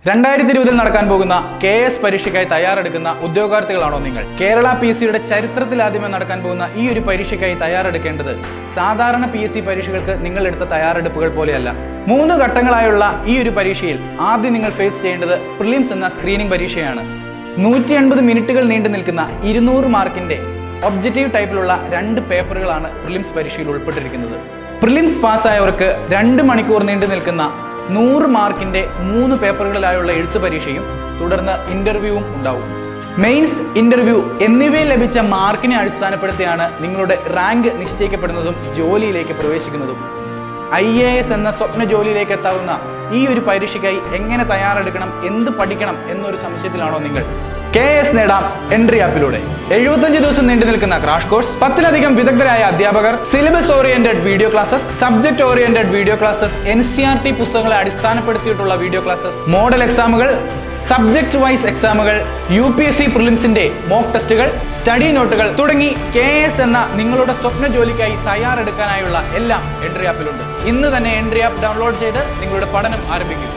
2020 നടക്കാൻ പോകുന്ന KAS പരീക്ഷയ്ക്കായി തയ്യാറെടുക്കുന്ന ഉദ്യോഗാർത്ഥികളാണോ നിങ്ങൾ? കേരള PSCയുടെ ചരിത്രത്തിൽ ആദ്യമായി നടക്കാൻ പോകുന്ന ഈ ഒരു പരീക്ഷയ്ക്കായി തയ്യാറെടുക്കേണ്ടത് സാധാരണ PSC പരീക്ഷകൾക്ക് നിങ്ങൾ എടുത്ത തയ്യാറെടുപ്പുകൾ പോലെയല്ല. 3 ഘട്ടങ്ങളായുള്ള ഈ ഒരു പരീക്ഷയിൽ ആദ്യം നിങ്ങൾ ഫേസ് ചെയ്യേണ്ടത് പ്രിലിംസ് എന്ന സ്ക്രീനിംഗ് പരീക്ഷയാണ്. 150 മിനിറ്റുകൾ നീണ്ടു നിൽക്കുന്ന 200 മാർക്കിന്റെ ഒബ്ജക്റ്റീവ് ടൈപ്പിലുള്ള 2 പേപ്പറുകളാണ് പ്രിലിംസ് പരീക്ഷയിൽ ഉൾപ്പെട്ടിരിക്കുന്നത്. പ്രിലിംസ് പാസ്സായവർക്ക് 2 മണിക്കൂർ നീണ്ടു നിൽക്കുന്ന 100 മാർക്കിന്റെ 3 പേപ്പറുകളിലായുള്ള എഴുത്തു പരീക്ഷയും തുടർന്ന് ഇന്റർവ്യൂവും ഉണ്ടാവും. മെയിൻസ്, ഇന്റർവ്യൂ എന്നിവയിൽ ലഭിച്ച മാർക്കിനെ അടിസ്ഥാനപ്പെടുത്തിയാണ് നിങ്ങളുടെ റാങ്ക് നിശ്ചയിക്കപ്പെടുന്നതും ജോലിയിലേക്ക് പ്രവേശിക്കുന്നതും. IAS എന്ന സ്വപ്ന ജോലിയിലേക്ക് എത്താവുന്ന ഈ ഒരു പരീക്ഷയ്ക്കായി എങ്ങനെ തയ്യാറെടുക്കണം, എന്ത് പഠിക്കണം എന്നൊരു സംശയത്തിലാണോ നിങ്ങൾ? KAS നേടാം എൻട്രി ആപ്പിലൂടെ. 75 ദിവസം നീണ്ടു നിൽക്കുന്ന ക്രാഷ് കോഴ്സ്, 10-ലധികം വിദഗ്ധരായ അധ്യാപകർ, syllabus oriented video classes, subject oriented video classes, NCERT പുസ്തകങ്ങളെ അടിസ്ഥാനപ്പെടുത്തിയിട്ടുള്ള വീഡിയോ ക്ലാസസ്, മോഡൽ എക്സാമുകൾ, സബ്ജക്ട് വൈസ് എക്സാമുകൾ, UPSC പ്രിലിംസിന്റെ മോക്ക് ടെസ്റ്റുകൾ, സ്റ്റഡി നോട്ടുകൾ തുടങ്ങി KAS എന്ന നിങ്ങളുടെ സ്വപ്ന ജോലിക്കായി തയ്യാറെടുക്കാനായുള്ള എല്ലാം എൻട്രി ആപ്പിലുണ്ട്. ഇന്ന് തന്നെ എൻട്രി ആപ്പ് ഡൗൺലോഡ് ചെയ്ത് നിങ്ങളുടെ പഠനം ആരംഭിക്കും.